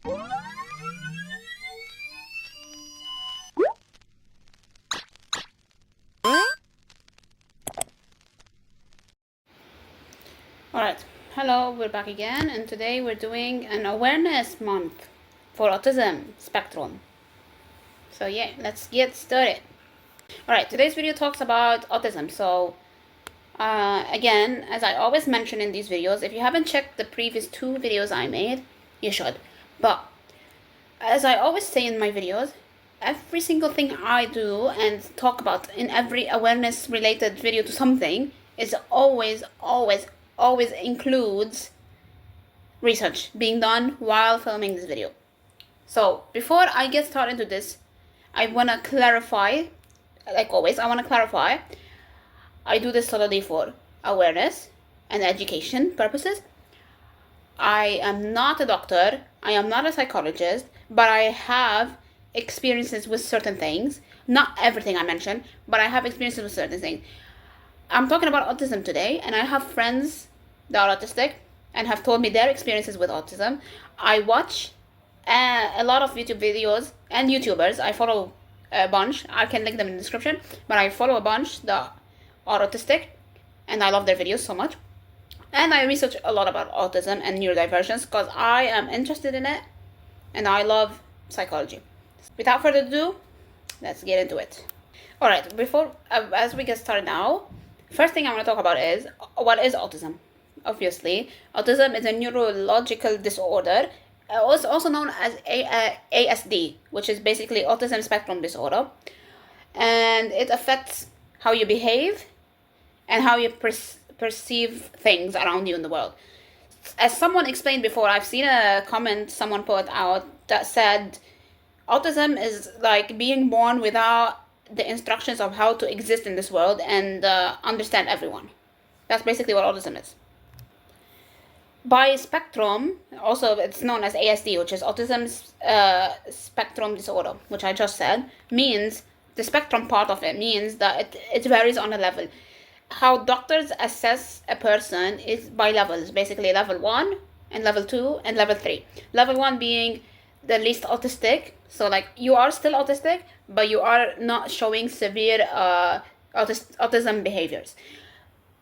Alright, hello, we're back again, and today we're doing an awareness month for autism spectrum. So yeah, let's get started. Alright, today's video talks about autism. So again, as I always mention in these videos, if you haven't checked the previous 2 videos I made, you should. But as I always say in my videos, every single thing I do and talk about in every awareness related video to something is always includes research being done while filming this video. So before I get started into this, I want to clarify, like always, I do this solely for awareness and education purposes. I am not a doctor, I am not a psychologist, but I have experiences with certain things. Not everything I mentioned, but I have experiences with certain things. I'm talking about autism today, and I have friends that are autistic and have told me their experiences with autism. I watch a lot of YouTube videos and YouTubers. I follow a bunch. I can link them in the description, but I follow a bunch that are autistic, and I love their videos so much. And I research a lot about autism and neurodivergence because I am interested in it, and I love psychology. Without further ado, let's get into it. Alright, before as we get started now, first thing I want to talk about is what is autism. Obviously, autism is a neurological disorder, also known as ASD, which is basically autism spectrum disorder, and it affects how you behave and how you perceive things around you in the world. As someone explained before, I've seen a comment someone put out that said autism is like being born without the instructions of how to exist in this world and understand everyone. That's basically what autism is. By spectrum, also it's known as ASD, which is autism spectrum disorder, which I just said, means the spectrum part of it means that it varies on a level. How doctors assess a person is by levels, basically level 1 and level 2 and level 3. Level 1 being the least autistic, so like you are still autistic, but you are not showing severe autism behaviors.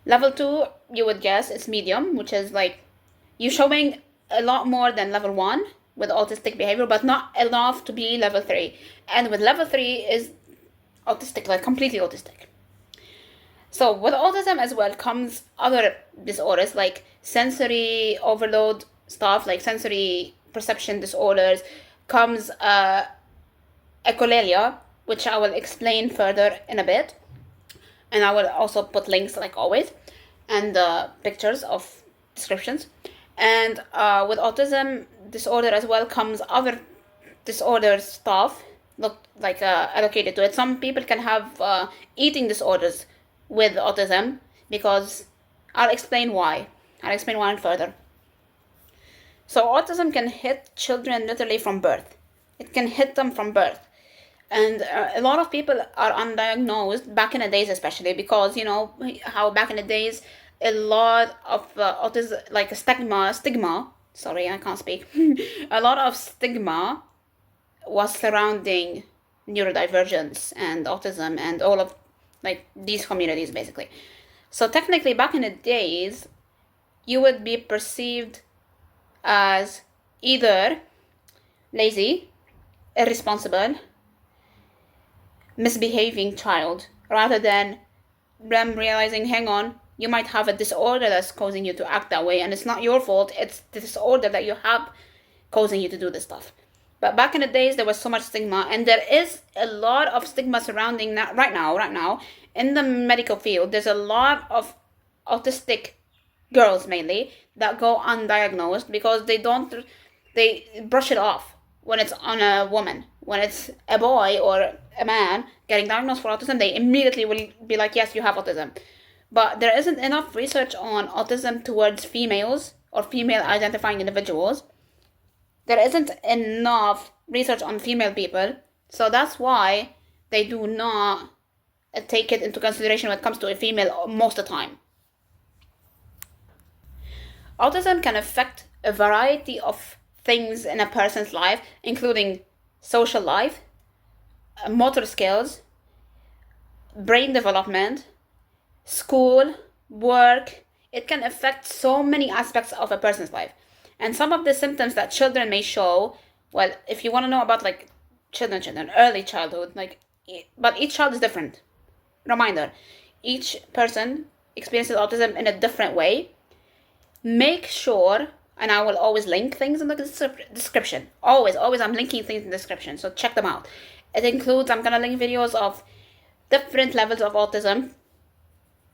Level 2, you would guess, is medium, which is like you showing a lot more than level 1 with autistic behavior, but not enough to be level 3. And with level 3 is autistic, like completely autistic. So with autism as well comes other disorders like sensory overload stuff, like sensory perception disorders, comes echolalia, which I will explain further in a bit. And I will also put links, like always, and pictures of descriptions. And with autism disorder as well comes other disorder stuff, allocated to it. Some people can have eating disorders with autism, because I'll explain why. I'll explain why further. So autism can hit children literally from birth. It can hit them from birth. And a lot of people are undiagnosed, back in the days especially, because you know how back in the days a lot of autism, like a stigma, sorry, I can't speak, a lot of stigma was surrounding neurodivergence and autism and all of like these communities basically. So technically back in the days, you would be perceived as either lazy, irresponsible, misbehaving child, rather than them realizing, hang on, you might have a disorder that's causing you to act that way, and it's not your fault, it's the disorder that you have causing you to do this stuff. But back in the days, there was so much stigma, and there is a lot of stigma surrounding that right now in the medical field. There's a lot of autistic girls mainly that go undiagnosed because they brush it off when it's on a woman. When it's a boy or a man getting diagnosed for autism, they immediately will be like, yes, you have autism. But there isn't enough research on autism towards females or female identifying individuals. There isn't enough research on female people, so that's why they do not take it into consideration when it comes to a female most of the time. Autism can affect a variety of things in a person's life, including social life, motor skills, brain development, school, work. It can affect so many aspects of a person's life. And some of the symptoms that children may show, well, if you want to know about like children, early childhood, but each child is different. Reminder, each person experiences autism in a different way. Make sure, and I will always link things in the description. Always, I'm linking things in the description, so check them out. It includes, I'm gonna link videos of different levels of autism,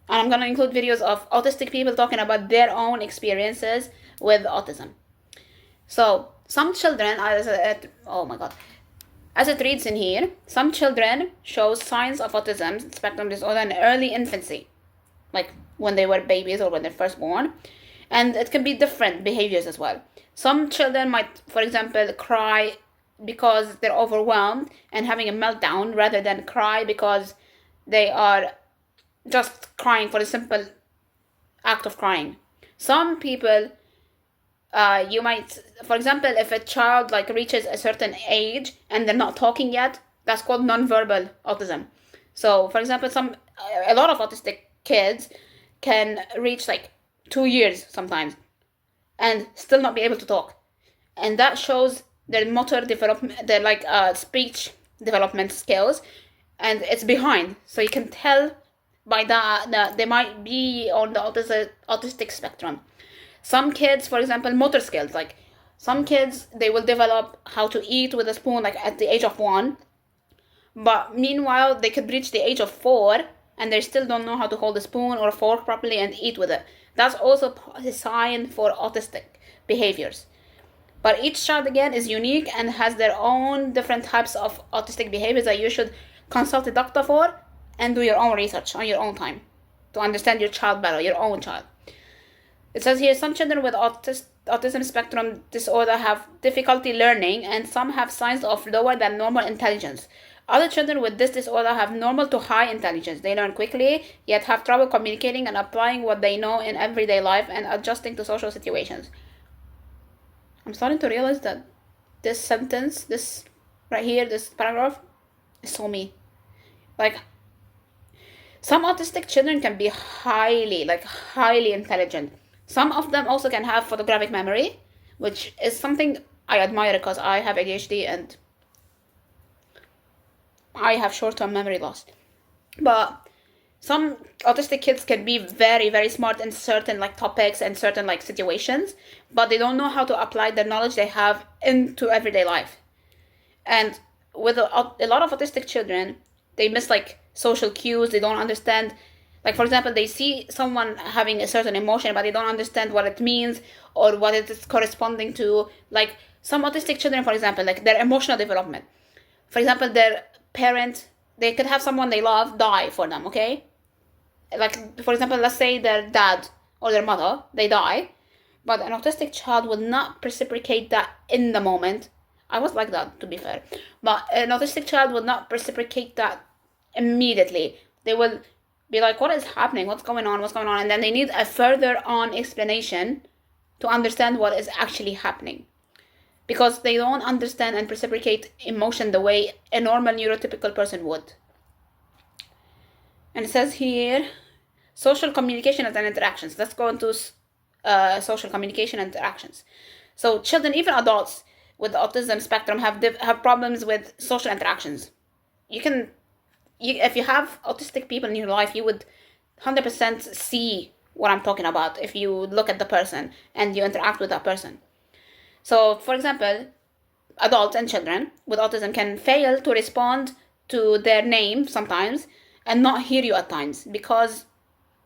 and I'm gonna include videos of autistic people talking about their own experiences with autism. So some children, oh my god, as it reads in here, some children show signs of autism spectrum disorder in early infancy, like when they were babies or when they're first born, and it can be different behaviors as well. Some children might, for example, cry because they're overwhelmed and having a meltdown rather than cry because they are just crying for the simple act of crying. Some people, you might, for example, if a child like reaches a certain age and they're not talking yet, that's called nonverbal autism. So, for example, a lot of autistic kids can reach like 2 years sometimes and still not be able to talk, and that shows their motor development, their speech development skills, and it's behind. So you can tell by that they might be on the autistic spectrum. Some kids, for example, motor skills, like some kids, they will develop how to eat with a spoon like at the age of 1, but meanwhile they could reach the age of 4 and they still don't know how to hold a spoon or a fork properly and eat with it. That's also a sign for autistic behaviors. But each child, again, is unique and has their own different types of autistic behaviors that you should consult a doctor for and do your own research on your own time to understand your child better, your own child. It says here, some children with autism spectrum disorder have difficulty learning, and some have signs of lower than normal intelligence. Other children with this disorder have normal to high intelligence. They learn quickly, yet have trouble communicating and applying what they know in everyday life and adjusting to social situations. I'm starting to realize that this sentence, this right here, this paragraph, is so me. Like, some autistic children can be highly intelligent. Some of them also can have photographic memory, which is something I admire because I have ADHD and I have short-term memory loss. But some autistic kids can be very, very smart in certain topics and certain situations, but they don't know how to apply the knowledge they have into everyday life. And with a lot of autistic children, they miss social cues. They don't understand. For example, they see someone having a certain emotion, but they don't understand what it means or what it is corresponding to. Some autistic children, for example, their emotional development. For example, their parent, they could have someone they love die for them, okay? For example, let's say their dad or their mother, they die, but an autistic child will not reciprocate that in the moment. I was like that, to be fair. But an autistic child will not reciprocate that immediately. They will be like, what is happening? What's going on? And then they need a further on explanation to understand what is actually happening. Because they don't understand and reciprocate emotion the way a normal neurotypical person would. And it says here, social communication and interactions. Let's go into social communication and interactions. So children, even adults with the autism spectrum have problems with social interactions. If you have autistic people in your life, you would 100% see what I'm talking about if you look at the person and you interact with that person. So, for example, adults and children with autism can fail to respond to their name sometimes and not hear you at times because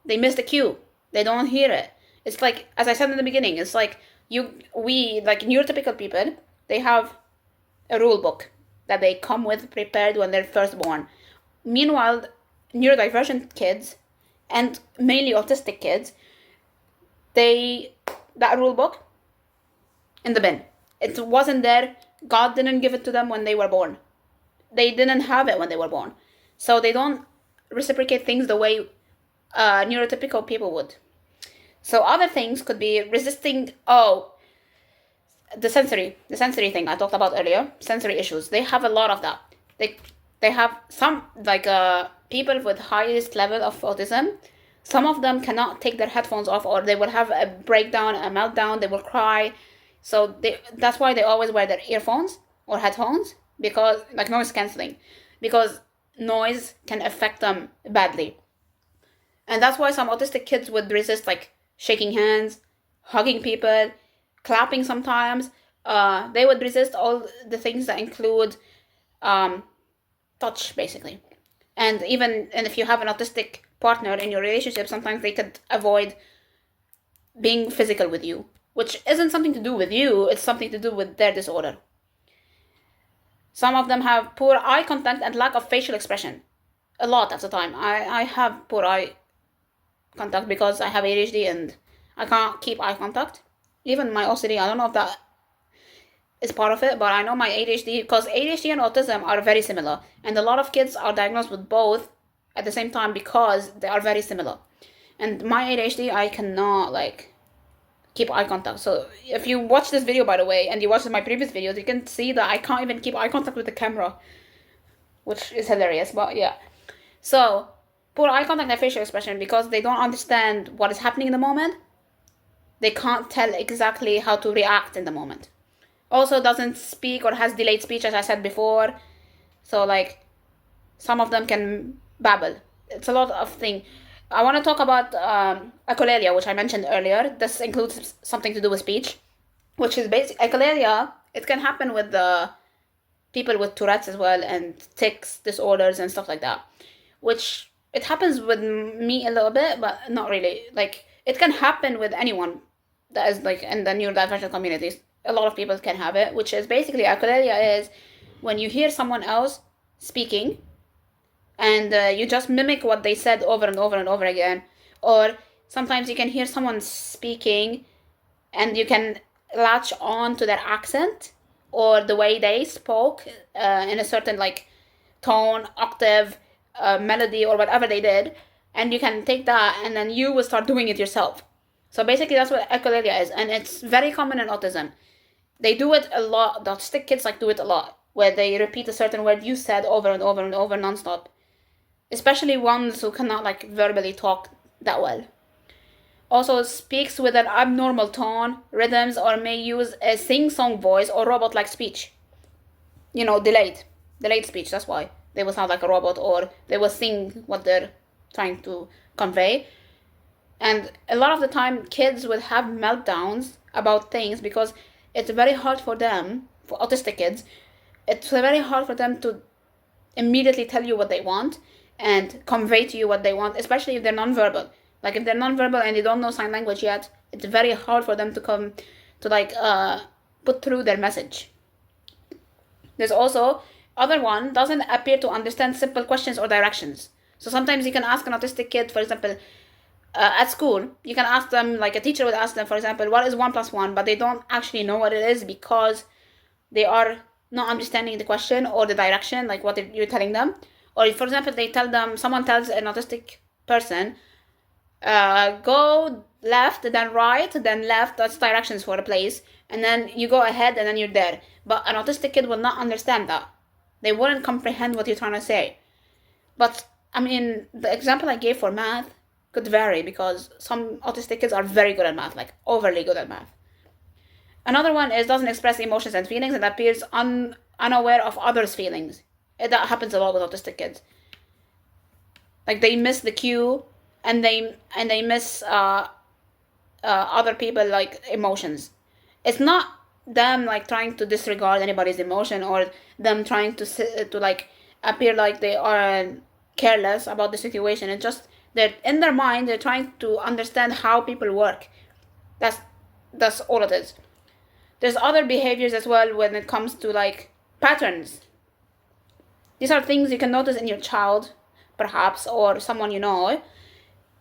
they miss the cue. They don't hear it. It's like, as I said in the beginning, it's like neurotypical people, they have a rule book that they come with prepared when they're first born. Meanwhile, neurodivergent kids and mainly autistic kids, that rule book in the bin. It wasn't there. God didn't give it to them when they were born. They didn't have it when they were born. So they don't reciprocate things the way neurotypical people would. So other things could be resisting, the sensory thing I talked about earlier, sensory issues. They have a lot of that. They have some, like, people with highest level of autism. Some of them cannot take their headphones off, or they will have a breakdown, a meltdown. They will cry. So that's why they always wear their earphones or headphones, because, like, noise cancelling, because noise can affect them badly. And that's why some autistic kids would resist, like, shaking hands, hugging people, clapping sometimes. They would resist all the things that include touch, basically. And if you have an autistic partner in your relationship, sometimes they could avoid being physical with you, which isn't something to do with you, it's something to do with their disorder. Some of them have poor eye contact and lack of facial expression. A lot of the time. I have poor eye contact because I have ADHD and I can't keep eye contact. Even my OCD, I don't know if that is part of it, but I know my ADHD, because ADHD and autism are very similar, and a lot of kids are diagnosed with both at the same time because they are very similar. And my ADHD, I cannot, like, keep eye contact. So if you watch this video, by the way, and you watch my previous videos, you can see that I can't even keep eye contact with the camera, which is hilarious, but yeah. So poor eye contact and facial expression, because they don't understand what is happening in the moment. They can't tell exactly how to react in the moment. Also doesn't speak or has delayed speech, as I said before. So, like, some of them can babble. It's a lot of things. I want to talk about echolalia, which I mentioned earlier. This includes something to do with speech, which is basic. Echolalia, it can happen with the people with Tourette's as well, and tics disorders and stuff like that, which it happens with me a little bit, but not really. Like, it can happen with anyone that is, like, in the neurodivergent communities. A lot of people can have it, which is basically, echolalia is when you hear someone else speaking and you just mimic what they said over and over and over again. Or sometimes you can hear someone speaking and you can latch on to their accent or the way they spoke in a certain, like, tone, octave, melody, or whatever they did, and you can take that and then you will start doing it yourself. So basically that's what echolalia is, and it's very common in autism. They do it a lot. The autistic kids, like, do it a lot, where they repeat a certain word you said over and over and over nonstop. Especially ones who cannot, like, verbally talk that well. Also speaks with an abnormal tone, rhythms, or may use a sing-song voice or robot-like speech. You know, delayed speech, that's why. They will sound like a robot, or they will sing what they're trying to convey. And a lot of the time, kids will have meltdowns about things because it's very hard for them, for autistic kids, it's very hard for them to immediately tell you what they want and convey to you what they want, especially if they're nonverbal. Like, if they're nonverbal and they don't know sign language yet, it's very hard for them to come to, like, put through their message. There's also other one, doesn't appear to understand simple questions or directions. So sometimes you can ask an autistic kid, for example, at school, you can ask them, like, a teacher would ask them, for example, what is 1 + 1, but they don't actually know what it is because they are not understanding the question or the direction, like what you're telling them. Or, for example, someone tells an autistic person, go left, then right, then left, that's directions for a place, and then you go ahead and then you're there. But an autistic kid will not understand that. They wouldn't comprehend what you're trying to say. But, I mean, the example I gave for math could vary because some autistic kids are very good at math, like overly good at math. Another one is doesn't express emotions and feelings and appears unaware of others' feelings. That happens a lot with autistic kids. Like, they miss the cue and they miss other people, like, emotions. It's not them, like, trying to disregard anybody's emotion or them trying to like appear like they are careless about the situation. It's just that in their mind they're trying to understand how people work. That's all it is. There's other behaviors as well when it comes to, like, patterns. These are things you can notice in your child, perhaps, or someone you know.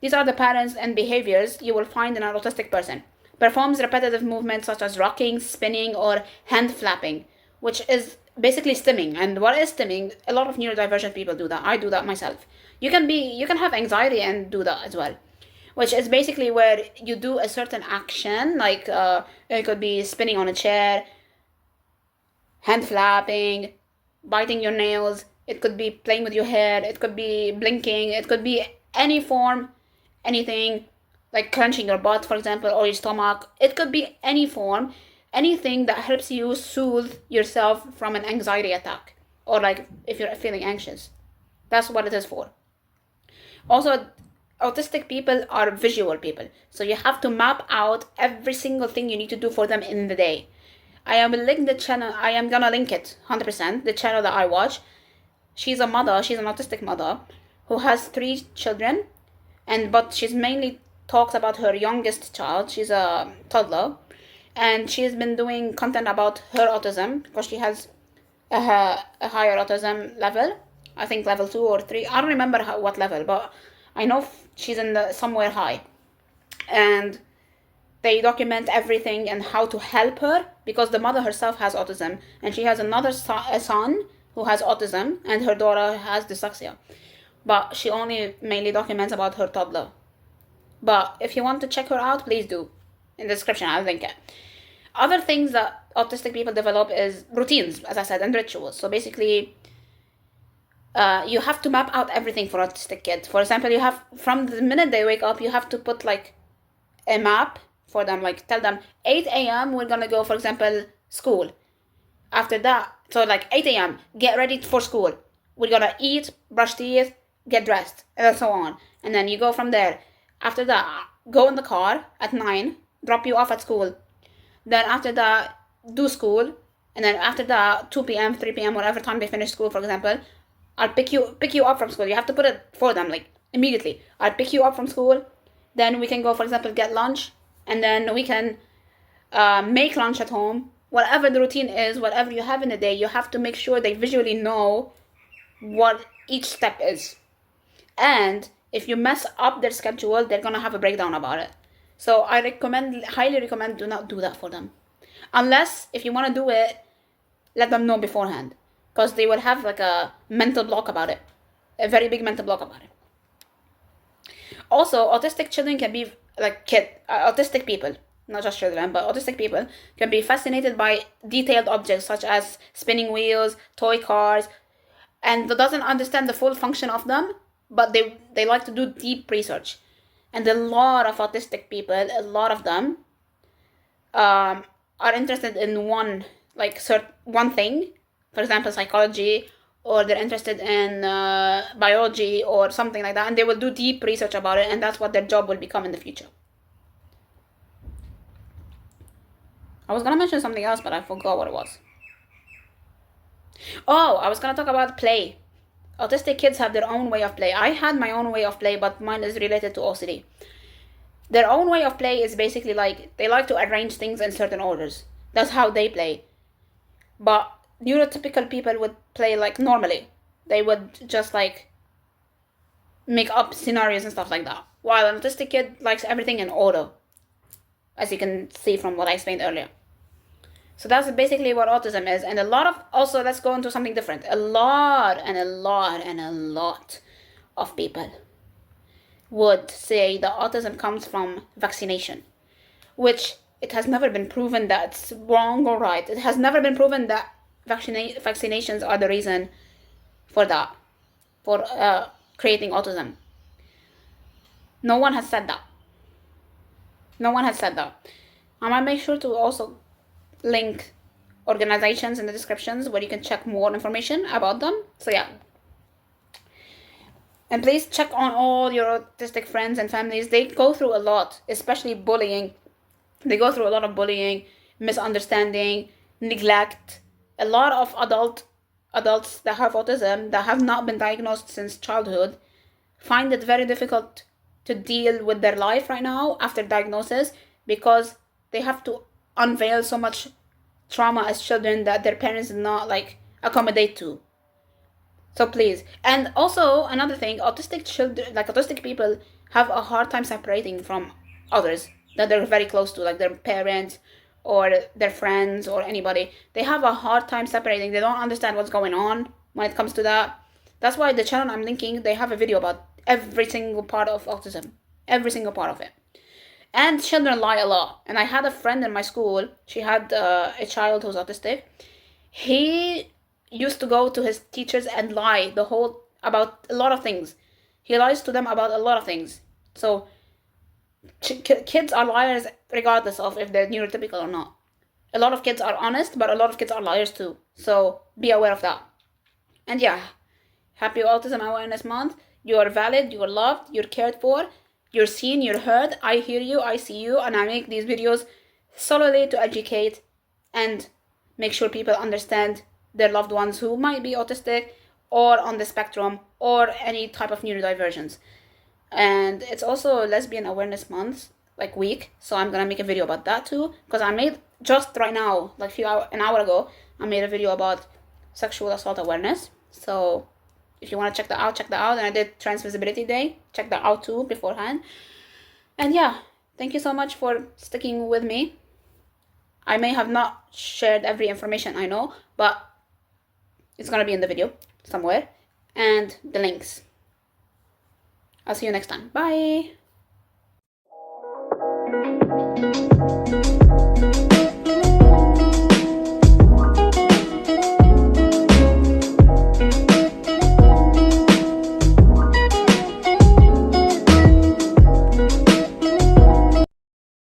These are the patterns and behaviors you will find in an autistic person. Performs repetitive movements such as rocking, spinning, or hand flapping, which is basically stimming. And what is stimming? A lot of neurodivergent people do that. I do that myself. You can have anxiety and do that as well. which is basically where you do a certain action, like it could be spinning on a chair, hand flapping, biting your nails, it could be playing with your hair, it could be blinking, it could be any form, anything, like clenching your butt, for example, or your stomach. It could be any form, anything that helps you soothe yourself from an anxiety attack, or like if you're feeling anxious. That's what it is for. Also, autistic people are visual people, so you have to map out every single thing you need to do for them in the day. I am link the channel. I am gonna link it 100%. The channel that I watch. She's a mother. She's an autistic mother who has 3 children, but she's mainly talks about her youngest child. She's a toddler, and she's been doing content about her autism because she has a higher autism level. I think level 2 or 3. I don't remember what level, but I know she's in the somewhere high, and they document everything and how to help her because the mother herself has autism, and she has another son who has autism, and her daughter has dyslexia. But she only mainly documents about her toddler. But if you want to check her out, please do. In the description, I'll link it. Other things that autistic people develop is routines, as I said, and rituals. So basically, you have to map out everything for autistic kids. For example, you have, from the minute they wake up, you have to put like a map for them, like tell them 8 a.m. we're gonna go, for example, school. After that, so like 8 a.m. get ready for school. We're gonna eat, brush teeth, get dressed, and so on. And then you go from there. After that, go in the car at 9, drop you off at school. Then after that, do school. And then after that, 2 p.m., 3 p.m., whatever time they finish school, for example, I'll pick you up from school. You have to put it for them, like, immediately. I'll pick you up from school. Then we can go, for example, get lunch. And then we can make lunch at home. Whatever the routine is, whatever you have in the day, you have to make sure they visually know what each step is. And if you mess up their schedule, they're going to have a breakdown about it. So I highly recommend, do not do that for them. Unless, if you want to do it, let them know beforehand. Because they will have like a mental block about it. A very big mental block about it. Also, autistic children can be, autistic people, not just children, but autistic people can be fascinated by detailed objects such as spinning wheels, toy cars, and doesn't understand the full function of them, but they like to do deep research. And a lot of autistic people, a lot of them, are interested in one thing, for example, psychology, or they're interested in biology or something like that, and they will do deep research about it, and that's what their job will become in the future. I was gonna mention something else, but I forgot what it was. Oh, I was gonna talk about play. Autistic kids have their own way of play. I had my own way of play, but mine is related to OCD. Their own way of play is basically like, they like to arrange things in certain orders. That's how they play. But neurotypical people would play like normally. They would just like make up scenarios and stuff like that. While an autistic kid likes everything in order, as you can see from what I explained earlier. So that's basically what autism is. And also let's go into something different. A lot of people would say that autism comes from vaccination, which it has never been proven that it's wrong or right. It has never been proven that vaccinations are the reason for that, for creating autism. No one has said that. I might make sure to also link organizations in the descriptions where you can check more information about them. So yeah. And please check on all your autistic friends and families. They go through a lot, especially bullying. They go through a lot of bullying, misunderstanding, neglect. A lot of adults that have autism, that have not been diagnosed since childhood, find it very difficult to deal with their life right now after diagnosis, because they have to unveil so much trauma as children that their parents did not accommodate to. So please. And also another thing, autistic people have a hard time separating from others that they're very close to, like their parents or their friends or anybody. They have a hard time separating. They don't understand what's going on when it comes to that. That's why the channel I'm linking, they have a video about every single part of autism. every single part of it. And children lie a lot. And I had a friend in my school, she had a child who's autistic. He used to go to his teachers and lie about a lot of things. He lies to them about a lot of things. So kids are liars regardless of if they're neurotypical or not. A lot of kids are honest, but a lot of kids are liars too. So be aware of that. And yeah, happy Autism Awareness Month. You are valid, you are loved, you're cared for, you're seen, you're heard. I hear you, I see you, and I make these videos solely to educate and make sure people understand their loved ones who might be autistic or on the spectrum or any type of neurodivergence. And it's also Lesbian Awareness Month, like week, so I'm gonna make a video about that too, because I made just right now, like an hour ago, I made a video about sexual assault awareness. So if you want to check that out, check that out. And I did Trans Visibility Day, check that out too beforehand. And yeah, thank you so much for sticking with me. I may have not shared every information I know, but it's gonna be in the video somewhere, and the links. I'll see you next time. Bye.